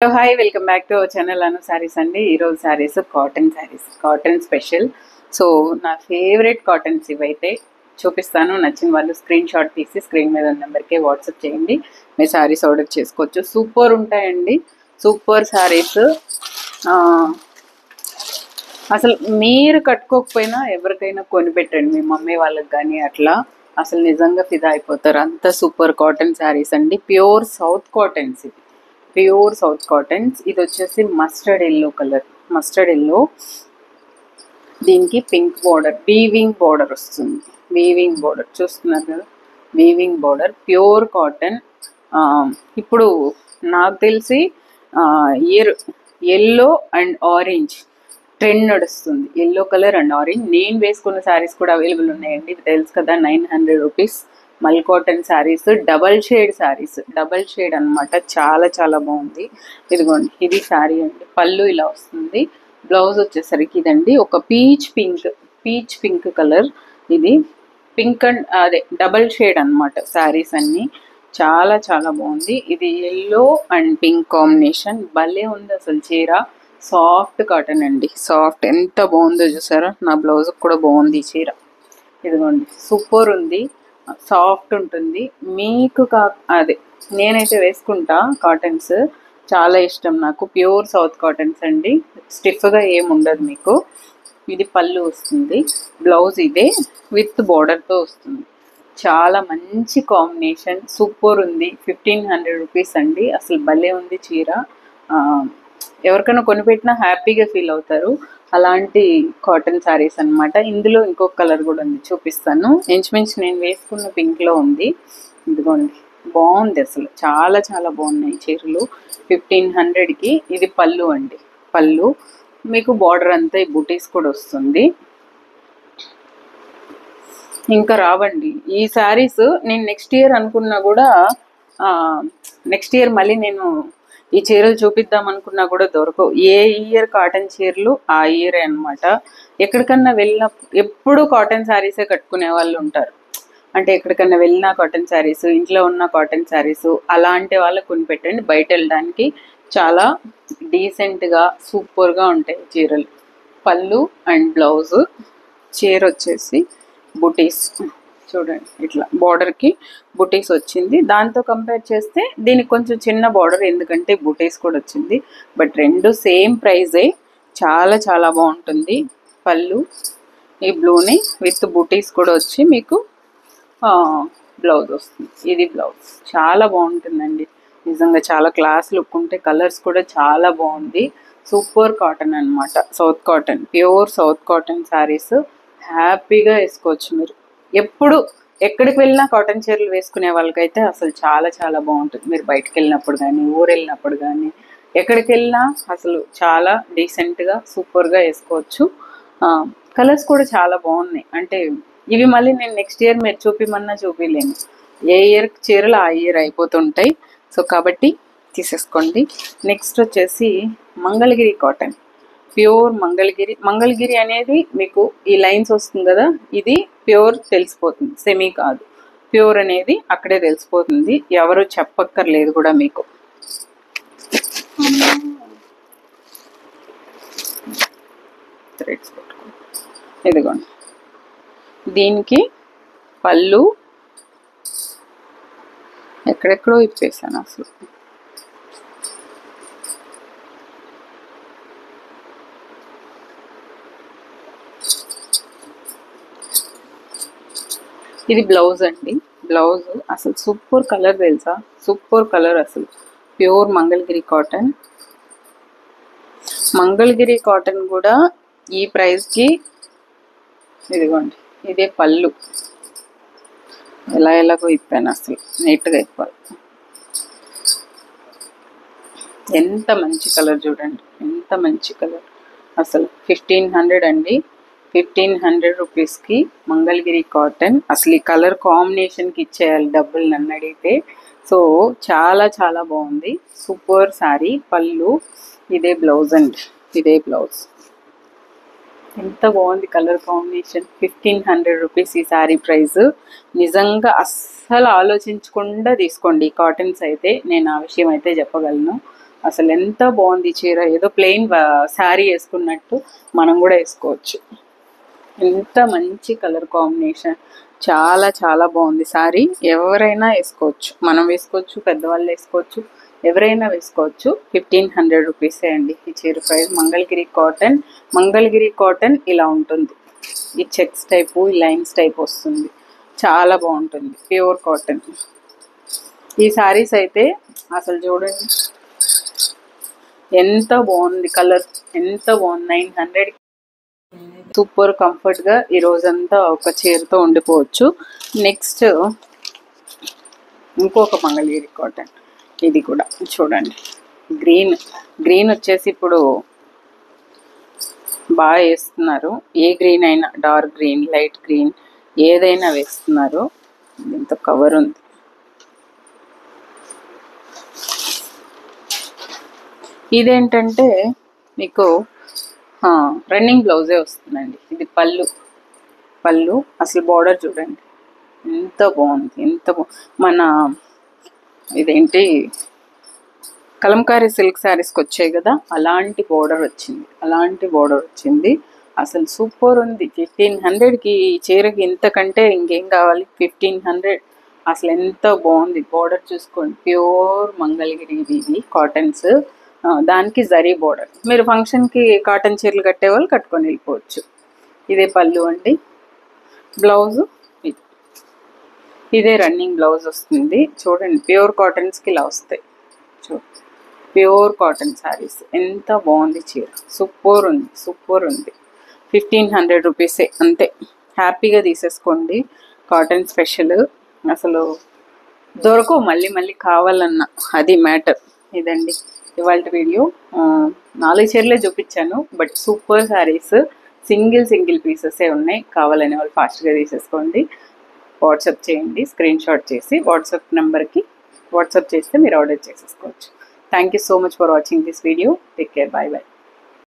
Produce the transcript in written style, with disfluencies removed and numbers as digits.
Hello hi welcome back to our channel Anu sarees అండి. ఈరోజు sarees cotton special. So నా favourite cottons ఇవైతే చూపిస్తాను. నచ్చిన వాళ్ళు స్క్రీన్ షాట్ తీసి స్క్రీన్ మీద ఉన్న నెంబర్కే వాట్సాప్ చేయండి. మీరు శారీస్ ఆర్డర్ చేసుకోవచ్చు. సూపర్ ఉంటాయండి, సూపర్ శారీస్. అసలు మీరు కట్టుకోకపోయినా ఎవరికైనా కొనిపెట్టండి, మీ మమ్మీ వాళ్ళకి కానీ అట్లా. అసలు నిజంగా ఫిదా అయిపోతారు. అంత సూపర్ కాటన్ శారీస్ అండి. Pure south cottons. Pure south cottons. ఇది వచ్చేసి mustard yellow colour, mustard yellow. దీనికి పింక్ బార్డర్, వీవింగ్ బార్డర్ వస్తుంది. వీవింగ్ బార్డర్ చూస్తున్నారు కదా, వీవింగ్ బార్డర్. Pure cotton. ఇప్పుడు నాకు తెలిసి year yellow and orange trend నడుస్తుంది. Yellow colour and orange. నేను వేసుకున్న శారీస్ కూడా అవైలబుల్ ఉన్నాయండి. ఇది తెలుసు కదా, 900 రూపీస్. మల్ cotton saris, double shade saris, double shade అనమాట. చాలా చాలా బాగుంది. ఇదిగోండి, ఇది శారీ అండి. పళ్ళు ఇలా వస్తుంది. బ్లౌజ్ వచ్చేసరికి ఇదండి, ఒక పీచ్ పింక్ కలర్. ఇది పింక్ అండ్ అదే డబల్ షేడ్ అనమాట శారీస్ అన్నీ. చాలా చాలా బాగుంది. ఇది ఎల్లో అండ్ పింక్ కాంబినేషన్. భలే ఉంది అసలు చీర. సాఫ్ట్ కాటన్ అండి, సాఫ్ట్. ఎంత బాగుందో చూసారా. నా బ్లౌజ్ కూడా బాగుంది ఈ చీర. ఇదిగోండి, సూపర్ ఉంది, సాఫ్ట్ ఉంటుంది. మీకు అదే నేనైతే వేసుకుంటా కాటన్స్, చాలా ఇష్టం నాకు. ప్యూర్ సౌత్ కాటన్స్ అండి. స్టిఫ్గా ఏముండదు మీకు. ఇది పళ్ళు వస్తుంది, బ్లౌజ్ ఇదే విత్ బార్డర్తో వస్తుంది. చాలా మంచి కాంబినేషన్, సూపర్ ఉంది. 1500 రూపీస్ అండి. అసలు భలే ఉంది చీర. ఎవరికైనా కొనిపెట్టినా హ్యాపీగా ఫీల్ అవుతారు. అలాంటి కాటన్ శారీస్ అనమాట. ఇందులో ఇంకొక కలర్ కూడా ఉంది, చూపిస్తాను. ఇంచుమించు నేను వేసుకున్న పింక్లో ఉంది. ఇదిగోండి, బాగుంది అసలు. చాలా చాలా బాగున్నాయి చీరలు. 1500కి. ఇది పళ్ళు అండి. పళ్ళు మీకు బార్డర్ అంతా ఈ బూటీస్ కూడా వస్తుంది. ఇంకా రావండి ఈ శారీస్. నేను నెక్స్ట్ ఇయర్ అనుకున్నా కూడా, నెక్స్ట్ ఇయర్ మళ్ళీ నేను ఈ చీరలు చూపిద్దాం అనుకున్నా కూడా దొరకవు. ఏ ఇయర్ కాటన్ చీరలు ఆ ఇయరే అనమాట. ఎక్కడికన్నా వెళ్ళినప్పుడు ఎప్పుడు కాటన్ శారీసే కట్టుకునే వాళ్ళు ఉంటారు. అంటే ఎక్కడికన్నా వెళ్ళినా కాటన్ శారీస్, ఇంట్లో ఉన్న కాటన్ శారీస్, అలాంటి వాళ్ళకు కొనిపెట్టండి. బయట వెళ్ళడానికి చాలా డీసెంట్గా సూపర్గా ఉంటాయి చీరలు. పళ్ళు అండ్ బ్లౌజ్. చీర వచ్చేసి బుటీస్ చూడండి, ఇట్లా బార్డర్కి బుటీస్ వచ్చింది. దాంతో కంపేర్ చేస్తే దీనికి కొంచెం చిన్న బార్డర్, ఎందుకంటే బుటీస్ కూడా వచ్చింది. బట్ రెండు సేమ్ ప్రైజే. చాలా చాలా బాగుంటుంది. పళ్ళు ఈ బ్లూని విత్ బుటీస్ కూడా వచ్చి మీకు బ్లౌజ్ వస్తుంది. ఇది బ్లౌజ్. చాలా బాగుంటుందండి నిజంగా. చాలా క్లాస్ లుక్ ఉంటే, కలర్స్ కూడా చాలా బాగుంది. సూపర్ కాటన్ అనమాట, south cotton. Pure south cotton saris హ్యాపీగా వేసుకోవచ్చు మీరు. ఎప్పుడు ఎక్కడికి వెళ్ళినా కాటన్ చీరలు వేసుకునే వాళ్ళకైతే అసలు చాలా చాలా బాగుంటుంది. మీరు బయటకు వెళ్ళినప్పుడు కానీ, ఊరు వెళ్ళినప్పుడు కానీ, ఎక్కడికి వెళ్ళినా అసలు చాలా డీసెంట్గా సూపర్గా వేసుకోవచ్చు. కలర్స్ కూడా చాలా బాగున్నాయి. అంటే ఇవి మళ్ళీ నేను నెక్స్ట్ ఇయర్ మీరు చూపిమన్నా చూపిలేను. ఏ ఇయర్ చీరలు ఆ ఇయర్ అయిపోతుంటాయి. సో కాబట్టి తీసేసుకోండి. నెక్స్ట్ వచ్చేసి మంగళగిరి కాటన్. ప్యూర్ మంగళగిరి అనేది మీకు ఈ లైన్స్ వస్తుంది కదా, ఇది ప్యూర్ తెలిసిపోతుంది. సెమీ కాదు, ప్యూర్ అనేది అక్కడే తెలిసిపోతుంది. ఎవరు చెప్పక్కర్లేదు కూడా మీకు. థ్రెడ్స్ పెట్టుకోండి. ఇదిగోండి, దీనికి పళ్ళు ఎక్కడెక్కడో ఇప్పేసాను అసలు. ఇది బ్లౌజ్ అండి. బ్లౌజ్ అసలు సూపర్ కలర్ తెలుసా, సూపర్ కలర్ అసలు. Pure Mangalagiri cotton. Mangalagiri cotton కూడా ఈ ప్రైస్కి. ఇదిగోండి, ఇదే పళ్ళు. ఎలాగో ఇప్పాను అసలు, నీట్గా ఇప్పాలి. ఎంత మంచి కలర్ చూడండి, ఎంత మంచి కలర్ అసలు. 1500 అండి. 1500 రూపీస్కి మంగళగిరి కాటన్. అసలు ఈ కలర్ కాంబినేషన్కి ఇచ్చేయాలి డబ్బులు నన్ను అడిగితే. సో చాలా చాలా బాగుంది. సూపర్ శారీ. పళ్ళు ఇదే బ్లౌజ్ అండి, ఇదే బ్లౌజ్. ఎంత బాగుంది కలర్ కాంబినేషన్. 1500 రూపీస్ ఈ శారీ ప్రైస్. నిజంగా అస్సలు ఆలోచించకుండా తీసుకోండి ఈ కాటన్స్ అయితే, నేను ఆ విషయం అయితే చెప్పగలను. అసలు ఎంత బాగుంది చీర, ఏదో ప్లెయిన్ శారీ వేసుకున్నట్టు మనం కూడా వేసుకోవచ్చు. ఎంత మంచి కలర్ కాంబినేషన్, చాలా చాలా బాగుంది శారీ. ఎవరైనా వేసుకోవచ్చు, మనం వేసుకోవచ్చు, పెద్దవాళ్ళు వేసుకోవచ్చు, ఎవరైనా వేసుకోవచ్చు. 1500 రూపీసే అండి ఈ చీర price. Mangalagiri cotton. Mangalagiri cotton ఇలా ఉంటుంది, ఈ చెక్స్ టైపు, ఈ లైన్స్ టైప్ వస్తుంది, చాలా బాగుంటుంది, ప్యూర్ కాటన్. ఈ శారీస్ అయితే అసలు చూడండి ఎంత బాగుంది, కలర్ ఎంత బాగుంది. 900 సూపర్ కంఫర్ట్గా ఈ రోజంతా ఒక చీరతో ఉండిపోవచ్చు. నెక్స్ట్ ఇంకొక మంగళగిరి కాటన్, ఇది కూడా చూడండి, గ్రీన్. గ్రీన్ వచ్చేసి ఇప్పుడు బాగా వేస్తున్నారు, ఏ గ్రీన్ అయినా, డార్క్ గ్రీన్, లైట్ గ్రీన్, ఏదైనా వేస్తున్నారు. ఇంత కవర్ ఉంది. ఇదేంటంటే మీకు రన్నింగ్ బ్లౌజే వస్తుందండి. ఇది పళ్ళు. పళ్ళు అసలు బార్డర్ చూడండి ఎంత బాగుంది, ఎంత మన ఇదేంటి కలంకారీ సిల్క్ శారీస్కి వచ్చాయి కదా, అలాంటి బోర్డర్ వచ్చింది, అలాంటి బోర్డర్ వచ్చింది. అసలు సూపర్ ఉంది. 1500కి ఈ చీరకి ఇంతకంటే ఇంకేం కావాలి. 1500 అసలు ఎంత బాగుంది. బోర్డర్ చూసుకోండి, ప్యూర్ మంగళగిరి ఇది కాటన్స్, దానికి జరీ బోర్డర్. మీరు ఫంక్షన్కి కాటన్ చీరలు కట్టే వాళ్ళు కట్టుకొని వెళ్ళిపోవచ్చు. ఇదే పళ్ళు అండి. బ్లౌజు ఇది, ఇదే రన్నింగ్ బ్లౌజ్ వస్తుంది. చూడండి ప్యూర్ కాటన్స్కి ఇలా వస్తాయి. ప్యూర్ కాటన్ శారీస్, ఎంత బాగుంది చీర, సూపర్ ఉంది, సూపర్ ఉంది. 1500 రూపీసే అంతే, హ్యాపీగా తీసేసుకోండి. కాటన్ స్పెషల్, అసలు దొరకవు మళ్ళీ మళ్ళీ కావాలన్నా, అది మ్యాటర్. ఇదండి ఇవాళ వీడియో. 4 చీరలే చూపించాను, బట్ సూపర్ శారీస్, సింగిల్ పీసెసే ఉన్నాయి. కావాలనే వాళ్ళు ఫాస్ట్గా తీసేసుకోండి. వాట్సాప్ చేయండి, స్క్రీన్ షాట్ చేసి వాట్సాప్ నెంబర్కి వాట్సాప్ చేస్తే మీరు ఆర్డర్ చేసేసుకోవచ్చు. Thank you so much for watching this video. Take care. Bye bye.